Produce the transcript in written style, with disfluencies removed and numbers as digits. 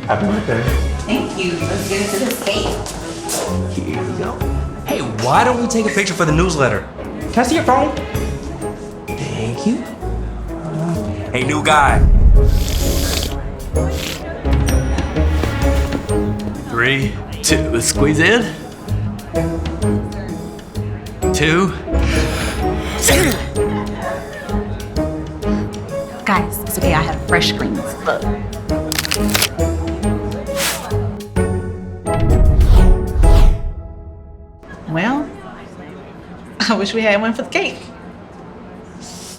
Happy birthday. Thank you. Let's get into this cake. Here we go. Hey, why don't we take a picture for the newsletter? Can I see your phone? Thank you. Hey, new guy. 3, 2, let's squeeze in. 2. Guys, it's okay. I have fresh screens. Look. Well, I wish we had one for the cake.